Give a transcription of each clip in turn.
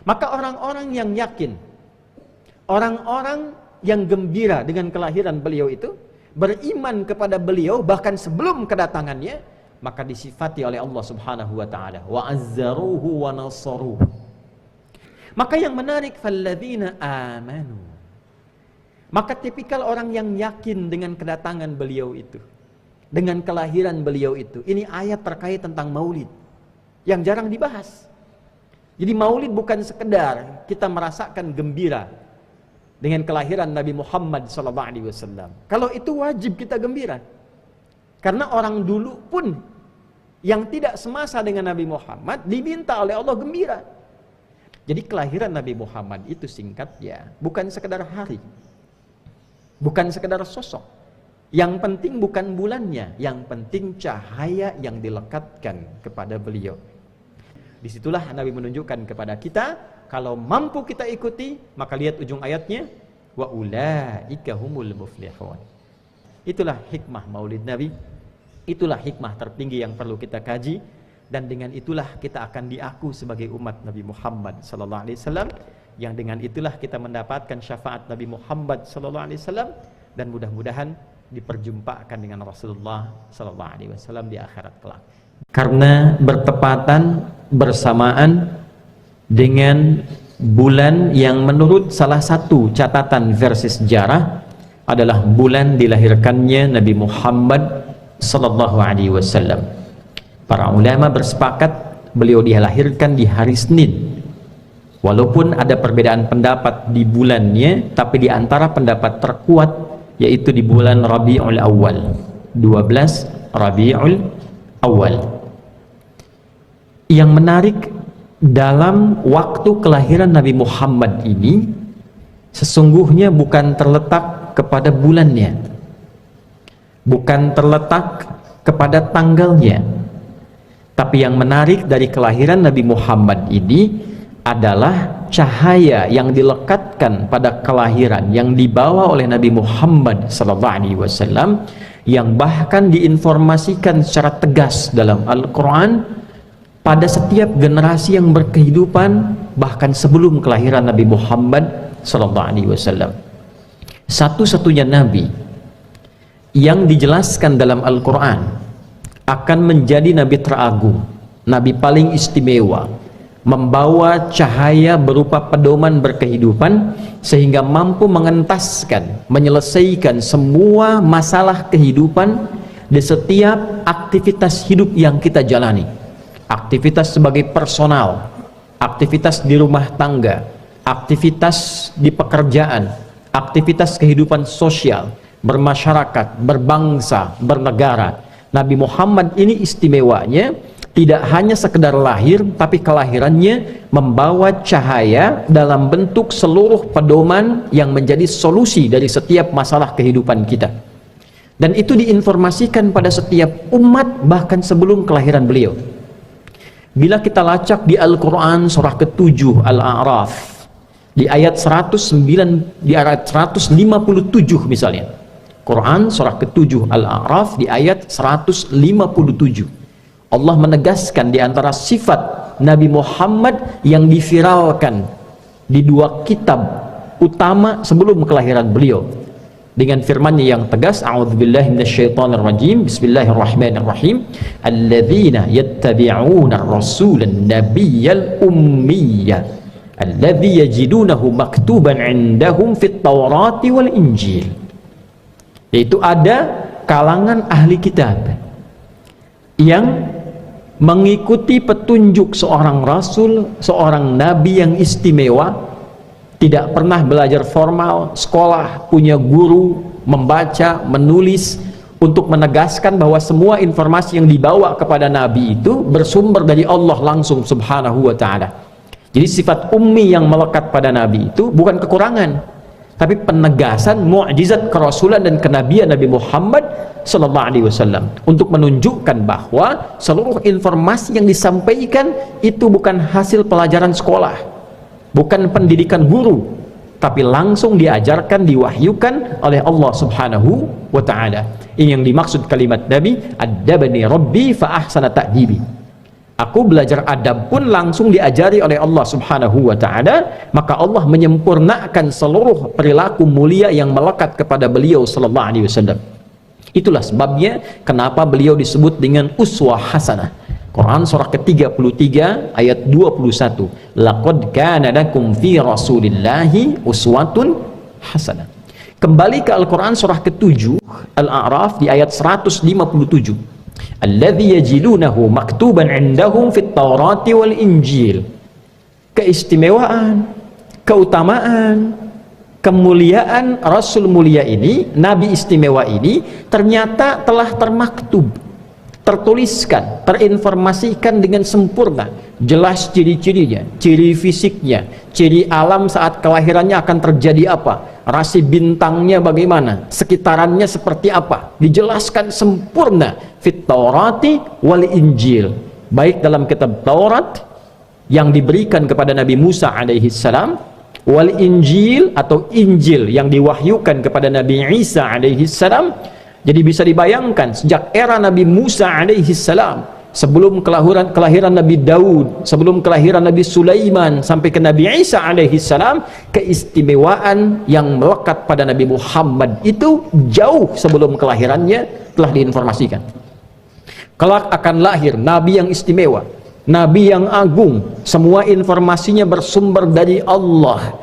Maka orang-orang yang yakin, orang-orang yang gembira dengan kelahiran beliau itu, beriman kepada beliau bahkan sebelum kedatangannya, maka disifati oleh Allah Subhanahu wa taala, wa azzaruhu wa nasaruhu. Maka yang menarik, falladzina amanu. Maka tipikal orang yang yakin dengan kedatangan beliau itu, dengan kelahiran beliau itu. Ini ayat terkait tentang maulid yang jarang dibahas. Jadi maulid bukan sekedar kita merasakan gembira dengan kelahiran Nabi Muhammad SAW. Kalau itu wajib kita gembira. Karena orang dulu pun yang tidak semasa dengan Nabi Muhammad diminta oleh Allah gembira. Jadi kelahiran Nabi Muhammad itu singkatnya bukan sekedar hari, bukan sekedar sosok. Yang penting bukan bulannya, yang penting cahaya yang dilekatkan kepada beliau. Disitulah Nabi menunjukkan kepada kita, kalau mampu kita ikuti, maka lihat ujung ayatnya, wa ulaika humul muflihun. Itulah hikmah maulid Nabi, itulah hikmah tertinggi yang perlu kita kaji, dan dengan itulah kita akan diaku sebagai umat Nabi Muhammad sallallahu alaihi wasallam, yang dengan itulah kita mendapatkan syafaat Nabi Muhammad sallallahu alaihi wasallam, dan mudah-mudahan diperjumpakan dengan Rasulullah sallallahu alaihi wasallam di akhirat kelak. Karena bertepatan bersamaan dengan bulan yang menurut salah satu catatan versi sejarah adalah bulan dilahirkannya Nabi Muhammad sallallahu alaihi wasallam. Para ulama bersepakat beliau dilahirkan di hari Senin. Walaupun ada perbedaan pendapat di bulannya, tapi di antara pendapat terkuat yaitu di bulan Rabiul Awal, 12 Rabiul Awal. Yang menarik dalam waktu kelahiran Nabi Muhammad ini sesungguhnya bukan terletak kepada bulannya, bukan terletak kepada tanggalnya, tapi yang menarik dari kelahiran Nabi Muhammad ini adalah cahaya yang dilekatkan pada kelahiran yang dibawa oleh Nabi Muhammad SAW, yang bahkan diinformasikan secara tegas dalam Al-Quran pada setiap generasi yang berkehidupan bahkan sebelum kelahiran Nabi Muhammad SAW. Satu-satunya Nabi yang dijelaskan dalam Al-Quran akan menjadi Nabi teragung, Nabi paling istimewa, membawa cahaya berupa pedoman berkehidupan sehingga mampu mengentaskan, menyelesaikan semua masalah kehidupan di setiap aktivitas hidup yang kita jalani. Aktivitas sebagai personal, aktivitas di rumah tangga, aktivitas di pekerjaan, aktivitas kehidupan sosial, bermasyarakat, berbangsa, bernegara. Nabi Muhammad ini istimewanya tidak hanya sekedar lahir, tapi kelahirannya membawa cahaya dalam bentuk seluruh pedoman yang menjadi solusi dari setiap masalah kehidupan kita. Dan itu diinformasikan pada setiap umat bahkan sebelum kelahiran beliau. Bila kita lacak di Al-Quran surah ke-7 Al-A'raf di ayat 109, di ayat 157 misalnya, Quran surah ke-7 Al-A'raf di ayat 157, Allah menegaskan di antara sifat Nabi Muhammad yang diviralkan di dua kitab utama sebelum kelahiran beliau dengan firman-Nya yang tegas, a'udzubillahi minasyaitonir rajim, bismillahirrahmanirrahim, alladzina yattabi'una ar-rasulan nabiyyal ummiyya alladzi yajidunahu maktuban 'indahum fit tawrati wal injil. Yaitu ada kalangan ahli kitab yang mengikuti petunjuk seorang rasul, seorang nabi yang istimewa, tidak pernah belajar formal, sekolah, punya guru, membaca, menulis, untuk menegaskan bahwa semua informasi yang dibawa kepada nabi itu bersumber dari Allah langsung subhanahu wa ta'ala. Jadi sifat ummi yang melekat pada nabi itu bukan kekurangan, tapi penegasan mukjizat kerasulan dan kenabian Nabi Muhammad sallallahu alaihi wasallam untuk menunjukkan bahwa seluruh informasi yang disampaikan itu bukan hasil pelajaran sekolah, bukan pendidikan guru, tapi langsung diajarkan, diwahyukan oleh Allah subhanahu wa ta'ala. Ini yang dimaksud kalimat Nabi, addabani rabbi fa ahsana ta'dibi. Aku belajar adab pun langsung diajari oleh Allah Subhanahu wa ta'ala, maka Allah menyempurnakan seluruh perilaku mulia yang melekat kepada beliau sallallahu alaihi wasallam. Itulah sebabnya kenapa beliau disebut dengan uswah hasanah. Quran surah ke-33 ayat 21. Laqad kana lakum fi Rasulillahi uswatun hasanah. Kembali ke Al-Quran surah ke-7 Al-A'raf di ayat 157. Alladzi yajidunahu maktuban indahum fit Taurati wal Injil. Keistimewaan, keutamaan, kemuliaan Rasul mulia ini, Nabi istimewa ini ternyata telah termaktub, tertuliskan, terinformasikan dengan sempurna, jelas ciri-cirinya, ciri fisiknya, ciri alam saat kelahirannya akan terjadi apa, rasi bintangnya bagaimana, sekitarannya seperti apa, dijelaskan sempurna fit Taurati wal Injil, baik dalam kitab Taurat yang diberikan kepada Nabi Musa alaihi salam, wal Injil atau Injil yang diwahyukan kepada Nabi Isa alaihi salam. Jadi bisa dibayangkan sejak era Nabi Musa alaihi salam, sebelum kelahiran Nabi Daud, sebelum kelahiran Nabi Sulaiman sampai ke Nabi Isa alaihi salam, keistimewaan yang melekat pada Nabi Muhammad itu jauh sebelum kelahirannya telah diinformasikan. Kelak akan lahir Nabi yang istimewa, Nabi yang agung, semua informasinya bersumber dari Allah,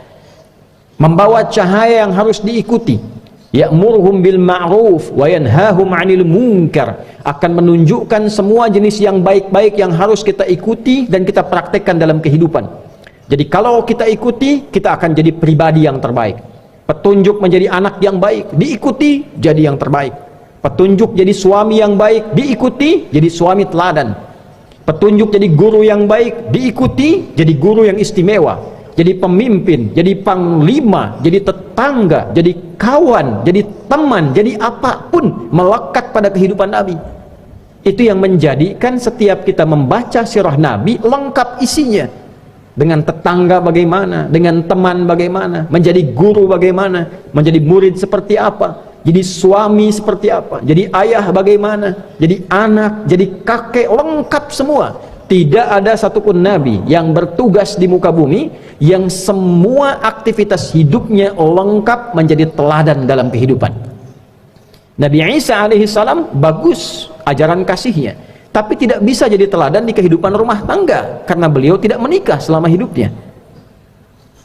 membawa cahaya yang harus diikuti. Ya'muruhum bil ma'ruf wa yanhahum 'anil munkar, akan menunjukkan semua jenis yang baik-baik yang harus kita ikuti dan kita praktekkan dalam kehidupan. Jadi kalau kita ikuti, kita akan jadi pribadi yang terbaik. Petunjuk menjadi anak yang baik, diikuti jadi yang terbaik. Petunjuk jadi suami yang baik, diikuti jadi suami teladan. Petunjuk jadi guru yang baik, diikuti jadi guru yang istimewa. Jadi pemimpin, jadi panglima, jadi tetangga, jadi kawan, jadi teman, jadi apapun melekat pada kehidupan Nabi. Itu yang menjadikan setiap kita membaca sirah Nabi lengkap isinya. Dengan tetangga bagaimana, dengan teman bagaimana, menjadi guru bagaimana, menjadi murid seperti apa, jadi suami seperti apa, jadi ayah bagaimana, jadi anak, jadi kakek, lengkap semua. Tidak ada satupun Nabi yang bertugas di muka bumi yang semua aktivitas hidupnya lengkap menjadi teladan dalam kehidupan. Nabi Isa alaihi salam bagus ajaran kasihnya, tapi tidak bisa jadi teladan di kehidupan rumah tangga karena beliau tidak menikah selama hidupnya.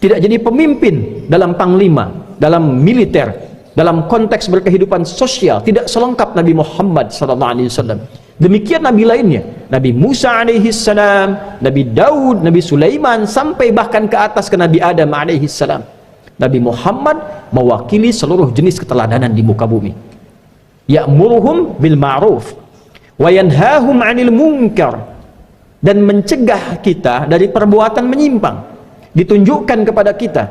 Tidak jadi pemimpin dalam panglima, dalam militer, dalam konteks berkehidupan sosial, tidak selengkap Nabi Muhammad SAW. Demikian Nabi lainnya, Nabi Musa alaihi salam, Nabi Daud, Nabi Sulaiman, sampai bahkan ke atas ke Nabi Adam alaihi salam. Nabi Muhammad mewakili seluruh jenis keteladanan di muka bumi. Ya'muruhum bil ma'ruf wa yanhahum 'anil munkar, dan mencegah kita dari perbuatan menyimpang. Ditunjukkan kepada kita,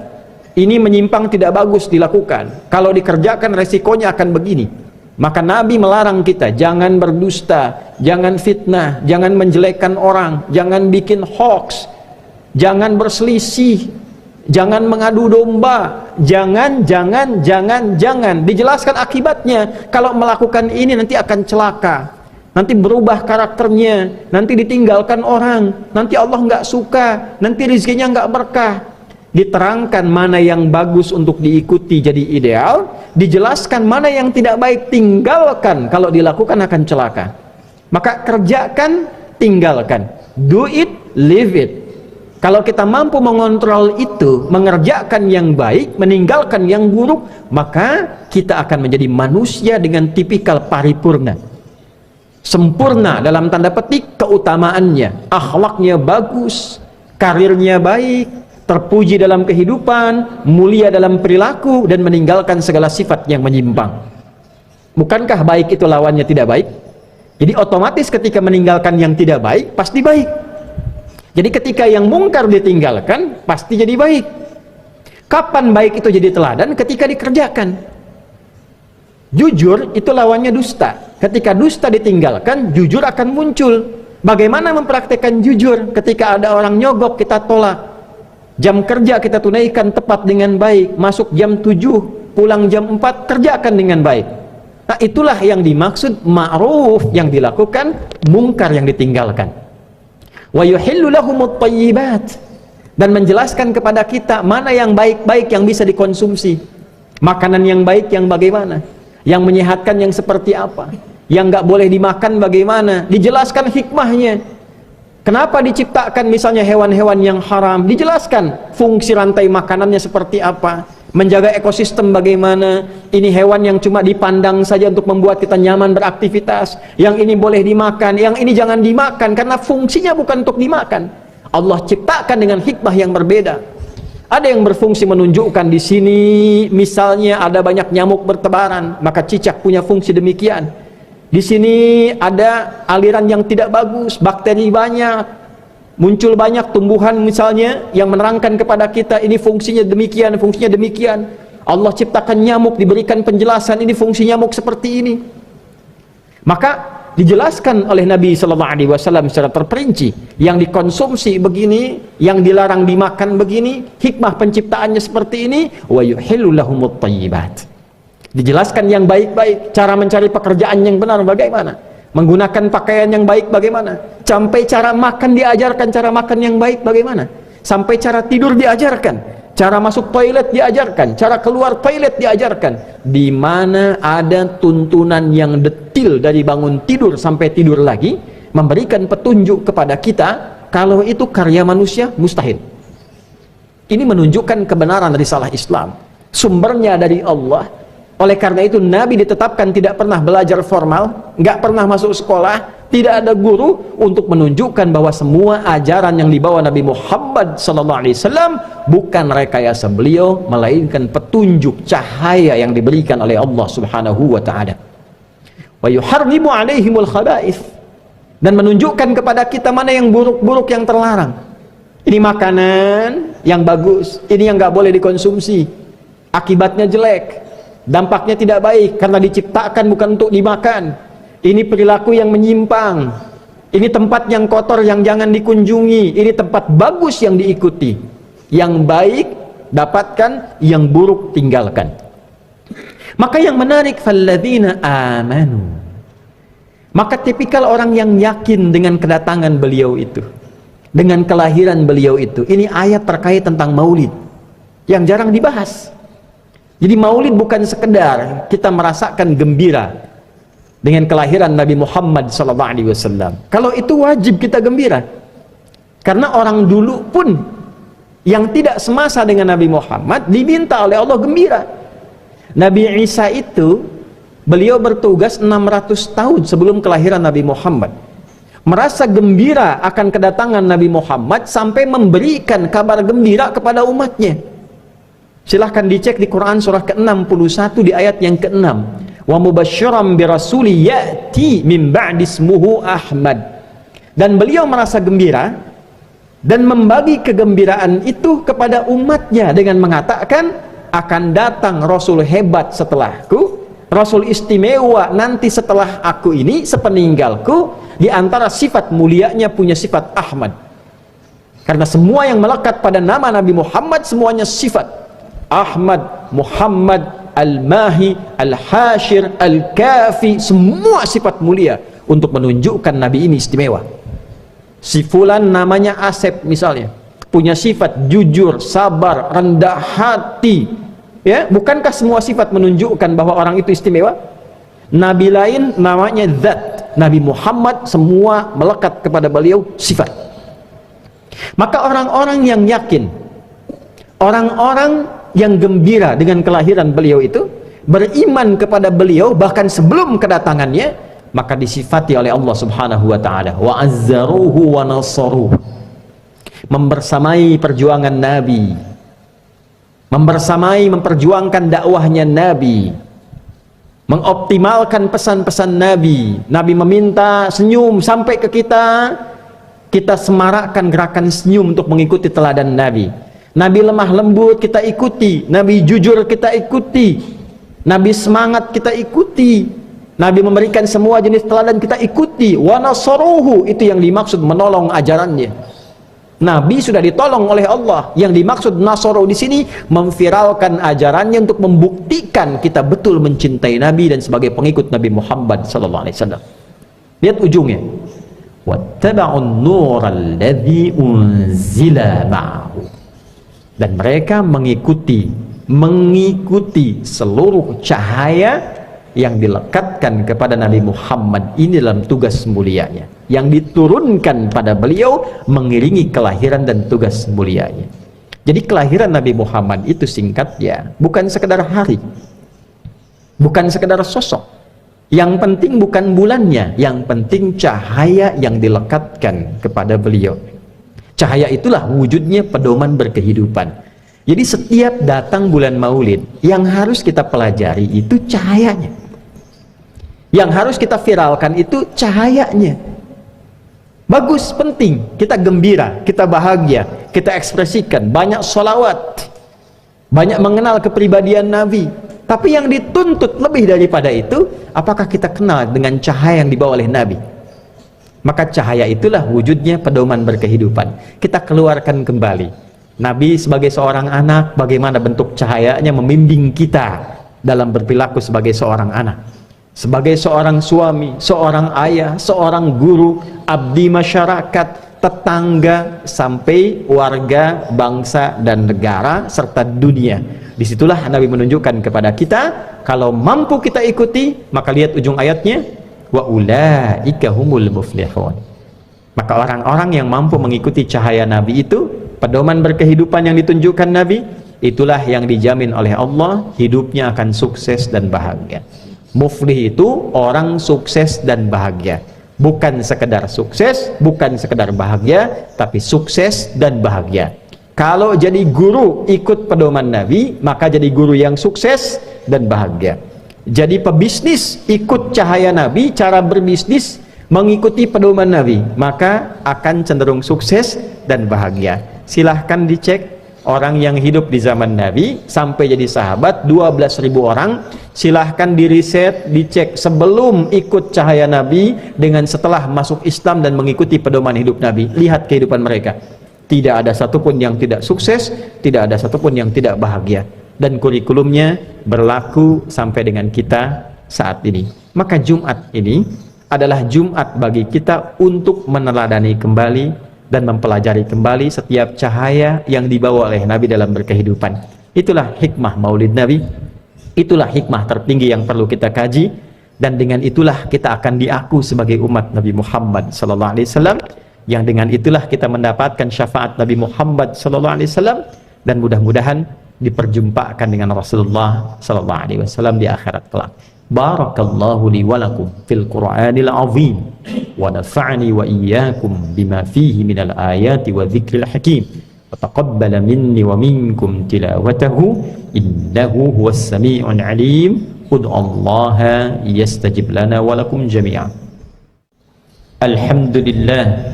ini menyimpang tidak bagus dilakukan. Kalau dikerjakan resikonya akan begini. Maka Nabi melarang kita, jangan berdusta, jangan fitnah, jangan menjelekkan orang, jangan bikin hoax, jangan berselisih, jangan mengadu domba, jangan. Dijelaskan akibatnya, kalau melakukan ini nanti akan celaka, nanti berubah karakternya, nanti ditinggalkan orang, nanti Allah nggak suka, nanti rezekinya nggak berkah. Diterangkan mana yang bagus untuk diikuti jadi ideal, dijelaskan mana yang tidak baik tinggalkan, kalau dilakukan akan celaka. Maka kerjakan, tinggalkan, do it, leave it. Kalau kita mampu mengontrol itu, mengerjakan yang baik, meninggalkan yang buruk, maka kita akan menjadi manusia dengan tipikal paripurna, sempurna dalam tanda petik keutamaannya, akhlaknya bagus, karirnya baik, terpuji dalam kehidupan, mulia dalam perilaku, dan meninggalkan segala sifat yang menyimpang. Bukankah baik itu lawannya tidak baik? Jadi otomatis ketika meninggalkan yang tidak baik, pasti baik. Jadi ketika yang mungkar ditinggalkan, pasti jadi baik. Kapan baik itu jadi teladan? Ketika dikerjakan. Jujur itu lawannya dusta. Ketika dusta ditinggalkan, jujur akan muncul. Bagaimana mempraktekkan jujur? Ketika ada orang nyogok, kita tolak. Jam kerja kita tunaikan tepat dengan baik, masuk jam 7, pulang jam 4, kerjakan dengan baik. Nah, itulah yang dimaksud ma'ruf yang dilakukan, mungkar yang ditinggalkan. Wa yuhillu lahumut thayyibat, dan menjelaskan kepada kita mana yang baik-baik yang bisa dikonsumsi. Makanan yang baik yang bagaimana, yang menyehatkan yang seperti apa, yang nggak boleh dimakan bagaimana, dijelaskan hikmahnya. Kenapa diciptakan misalnya hewan-hewan yang haram, dijelaskan fungsi rantai makanannya seperti apa, menjaga ekosistem bagaimana. Ini hewan yang cuma dipandang saja untuk membuat kita nyaman beraktivitas, yang ini boleh dimakan, yang ini jangan dimakan karena fungsinya bukan untuk dimakan. Allah ciptakan dengan hikmah yang berbeda. Ada yang berfungsi menunjukkan di sini misalnya ada banyak nyamuk bertebaran, maka cicak punya fungsi demikian. Di sini ada aliran yang tidak bagus, bakteri banyak, muncul banyak tumbuhan misalnya yang menerangkan kepada kita ini fungsinya demikian, fungsinya demikian. Allah ciptakan nyamuk, diberikan penjelasan ini fungsi nyamuk seperti ini. Maka dijelaskan oleh Nabi Sallallahu Alaihi Wasallam secara terperinci, yang dikonsumsi begini, yang dilarang dimakan begini, hikmah penciptaannya seperti ini. Wa yuhillu lahumut thayyibat, dijelaskan yang baik-baik, cara mencari pekerjaan yang benar bagaimana, menggunakan pakaian yang baik bagaimana, sampai cara makan diajarkan cara makan yang baik bagaimana, sampai cara tidur diajarkan, cara masuk toilet diajarkan, cara keluar toilet diajarkan. Di mana ada tuntunan yang detil dari bangun tidur sampai tidur lagi, memberikan petunjuk kepada kita kalau itu karya manusia mustahil. Ini menunjukkan kebenaran risalah Islam, sumbernya dari Allah. Oleh karena itu Nabi ditetapkan tidak pernah belajar formal, nggak pernah masuk sekolah, tidak ada guru, untuk menunjukkan bahwa semua ajaran yang dibawa Nabi Muhammad SAW bukan rekayasa beliau, melainkan petunjuk cahaya yang diberikan oleh Allah Subhanahu wa Ta'ala. Wa yuharrimu alaihimul khaba'ith, dan menunjukkan kepada kita mana yang buruk-buruk yang terlarang. Ini makanan yang bagus, ini yang nggak boleh dikonsumsi, akibatnya jelek, dampaknya tidak baik karena diciptakan bukan untuk dimakan. Ini perilaku yang menyimpang, ini tempat yang kotor yang jangan dikunjungi, ini tempat bagus yang diikuti, yang baik dapatkan, yang buruk tinggalkan. Maka yang menarik, falladzina amanu, maka tipikal orang yang yakin dengan kedatangan beliau itu, dengan kelahiran beliau itu. Ini ayat terkait tentang maulid yang jarang dibahas. Jadi maulid bukan sekedar kita merasakan gembira dengan kelahiran Nabi Muhammad SAW. Kalau itu wajib kita gembira, karena orang dulu pun yang tidak semasa dengan Nabi Muhammad diminta oleh Allah gembira. Nabi Isa itu beliau bertugas 600 tahun sebelum kelahiran Nabi Muhammad, merasa gembira akan kedatangan Nabi Muhammad sampai memberikan kabar gembira kepada umatnya. Silahkan dicek di Quran surah ke-61 di ayat yang ke-6. Wa mubasysyiran bi rasuli ya'ti min ba'di ismuhu Ahmad. Dan beliau merasa gembira dan membagi kegembiraan itu kepada umatnya dengan mengatakan, akan datang Rasul hebat setelahku, Rasul istimewa nanti setelah aku ini, sepeninggalku. Di antara sifat mulianya punya sifat Ahmad, karena semua yang melekat pada nama Nabi Muhammad semuanya sifat Ahmad, Muhammad, Al-Mahi, Al-Hashir, Al-Kafi, semua sifat mulia untuk menunjukkan Nabi ini istimewa. Si fulan namanya Asep misalnya, punya sifat jujur, sabar, rendah hati, ya, bukankah semua sifat menunjukkan bahwa orang itu istimewa? Nabi lain namanya Zat, Nabi Muhammad semua melekat kepada beliau sifat. Maka orang-orang yang yakin, orang-orang yang gembira dengan kelahiran beliau itu, beriman kepada beliau bahkan sebelum kedatangannya, maka disifati oleh Allah Subhanahu wa Ta'ala, wa azzaruhu wa nasaruhu, membersamai perjuangan Nabi, membersamai memperjuangkan dakwahnya Nabi, mengoptimalkan pesan-pesan Nabi. Nabi meminta senyum sampai ke kita, kita semarakkan gerakan senyum untuk mengikuti teladan Nabi. Nabi lemah lembut kita ikuti, Nabi jujur kita ikuti, Nabi semangat kita ikuti, Nabi memberikan semua jenis teladan kita ikuti. Wa nasaruhu, itu yang dimaksud menolong ajarannya. Nabi sudah ditolong oleh Allah. Yang dimaksud nasaruhu di sini memviralkan ajarannya untuk membuktikan kita betul mencintai Nabi dan sebagai pengikut Nabi Muhammad sallallahu alaihi wasallam. Lihat ujungnya. wattaba'un nural ladzi unzila ma'ahu, dan mereka mengikuti seluruh cahaya yang dilekatkan kepada Nabi Muhammad ini dalam tugas mulianya, yang diturunkan pada beliau mengiringi kelahiran dan tugas mulianya. Jadi kelahiran Nabi Muhammad itu singkatnya bukan sekedar hari, bukan sekedar sosok. Yang penting bukan bulannya, yang penting cahaya yang dilekatkan kepada beliau. Cahaya itulah wujudnya pedoman berkehidupan. Jadi setiap datang bulan Maulid, yang harus kita pelajari itu cahayanya. Yang harus kita viralkan itu cahayanya. Bagus, penting, kita gembira, kita bahagia, kita ekspresikan, banyak sholawat, banyak mengenal kepribadian Nabi. Tapi yang dituntut lebih daripada itu, apakah kita kenal dengan cahaya yang dibawa oleh Nabi? Maka cahaya itulah wujudnya pedoman berkehidupan. Kita keluarkan kembali Nabi sebagai seorang anak, bagaimana bentuk cahayanya membimbing kita dalam berperilaku sebagai seorang anak, sebagai seorang suami, seorang ayah, seorang guru, abdi masyarakat, tetangga, sampai warga, bangsa, dan negara, serta dunia. Disitulah Nabi menunjukkan kepada kita, kalau mampu kita ikuti, maka lihat ujung ayatnya, wa ulaika humul muflihun. Maka orang-orang yang mampu mengikuti cahaya Nabi itu, pedoman berkehidupan yang ditunjukkan Nabi, itulah yang dijamin oleh Allah, hidupnya akan sukses dan bahagia. Muflih itu orang sukses dan bahagia, bukan sekedar sukses, bukan sekedar bahagia, tapi sukses dan bahagia. Kalau jadi guru ikut pedoman Nabi, maka jadi guru yang sukses dan bahagia. Jadi pebisnis ikut cahaya Nabi, cara berbisnis mengikuti pedoman Nabi, maka akan cenderung sukses dan bahagia. Silahkan dicek orang yang hidup di zaman Nabi sampai jadi sahabat 12.000 orang. Silahkan diriset, dicek sebelum ikut cahaya Nabi dengan setelah masuk Islam dan mengikuti pedoman hidup Nabi. Lihat kehidupan mereka, tidak ada satupun yang tidak sukses, tidak ada satupun yang tidak bahagia, dan kurikulumnya berlaku sampai dengan kita saat ini. Maka Jumat ini adalah Jumat bagi kita untuk meneladani kembali dan mempelajari kembali setiap cahaya yang dibawa oleh Nabi dalam berkehidupan. Itulah hikmah Maulid Nabi, itulah hikmah tertinggi yang perlu kita kaji, dan dengan itulah kita akan diaku sebagai umat Nabi Muhammad SAW, yang dengan itulah kita mendapatkan syafaat Nabi Muhammad SAW, dan mudah-mudahan diperjumpakan dengan Rasulullah SAW di akhirat kelak. Barakallahu li wa lakum fil Qur'anil azim wa nafa'ani wa iyyakum bima fihi minal ayati wa dzikril hakim wa taqabbala minni wa minkum tilawatahu innahu huwas sami'un alim. Ud'ullaha yastajib lana wa lakum jami'an. Alhamdulillah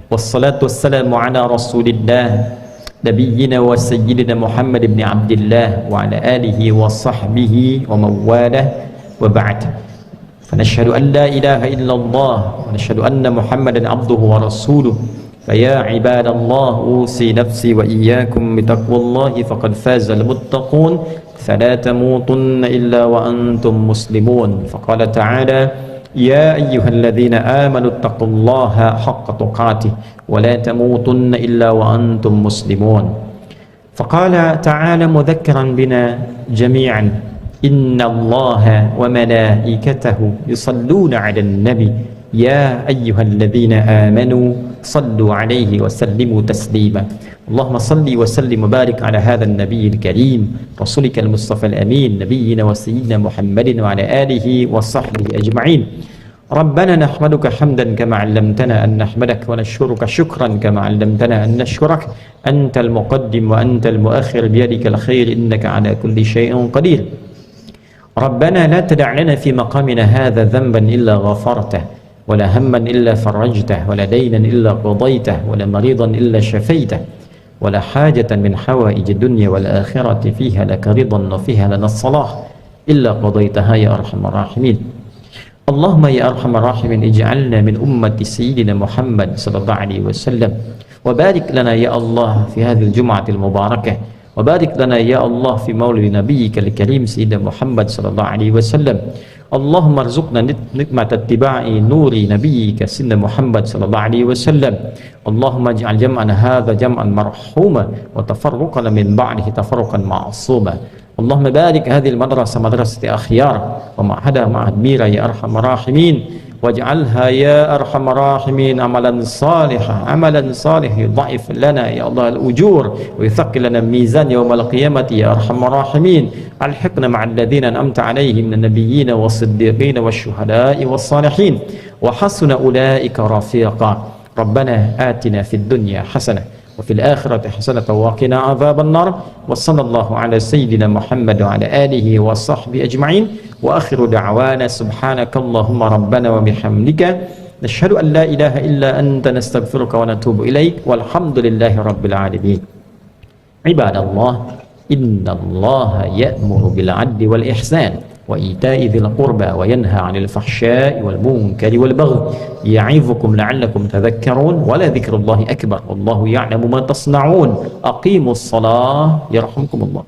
wassalatu wassalamu ala rasulillah nabiyyina wa sayyidina Muhammad ibn Abdillah wa ala alihi wa sahbihi wa mawalah. وبعد فنشهد أن لا إله إلا الله ونشهد أن محمدا عبده ورسوله فيا عباد الله أوصي نفسي وإياكم بتقوى الله فقد فاز المتقون فلا تموتن إلا وأنتم مسلمون. فقال تعالى يا أيها الذين آمنوا اتقوا الله حق تقاته ولا تموتن إلا وأنتم مسلمون. فقال تعالى مذكرا بنا جميعا إن الله وملائكته يصلون على النبي يا أيها الذين آمنوا صلوا عليه وسلموا تسليما. اللهم صل وسلم وبارك على هذا النبي الكريم رسولك المصطفى الأمين نبينا وسيدنا محمد وعلى آله وصحبه أجمعين. ربنا نحمدك حمدا كما علمتنا أن نحمدك ونشكرك شكرا كما علمتنا أن نشكرك أنت المقدم وأنت المؤخر بيدك الخير إنك على كل شيء قدير. ربنا لا تدع لنا في مقامنا هذا ذنبا إلا غفرته ولا هما إلا فرجته ولا دينا إلا قضيته ولا مريضا إلا شفيته ولا حاجة من حوائج الدنيا والآخرة فيها لك رضا وفيها لنا الصلاح إلا قضيتها يا أرحم الراحمين. اللهم يا أرحم الراحمين اجعلنا من أمة سيدنا محمد صلى الله عليه وسلم وبارك لنا يا الله في هذه الجمعة المباركة وبارك لنا يا الله في مولد نبيك الكريم سيدنا محمد صلى الله عليه وسلم. Allahumma arzuqna nikmat ittiba'i nuri nabiyyika sayyidina Muhammad sallallahu alaihi wasallam. Allahumma ij'al jam'ana hadha jam'an marhuma wa tafarruqana min ba'dihi tafarruqan ma'suma. Allahumma barik hadhihi al-madrasah madrasati akhyar wa ma'hadaha ma'had mira ya arhamar rahimin. Waj'alha ya arhamar rahimin amalan salih dhaif lana ya Allah al-ujur wa yuthaqqil lana mizan yawmal qiyamati ya arhamar rahimin. Alhiqna ma'al ladzina an'amta 'alaihim minan nabiyyin was-siddiqin wasyuhada'i was-salihin wa hasuna ulaika rafiqa. Rabbana atina fid dunya hasanah wa fil akhirati hasanah wa qina adzaban nar. Wa sallallahu ala sayyidina Muhammad wa ala alihi wa sahbihi ajma'in. Wa akhiru da'wana subhanakallahumma rabbana wa bihamdika nashhadu an la ilaha illa anta nastaghfiruka wa natubu ilaik walhamdulillahi rabbil alamin. Ibadallah, innallaha ya'muru bil 'adli wal ihsan wa ita'i dzil qurba wa yanha 'anil fahsya'i wal munkari wal baghi ya'idzukum la'allakum tadhakkarun wa la dzikrullahi akbar wallahu ya'lamu ma tasna'un. Aqimus shalah yarhamkumullah.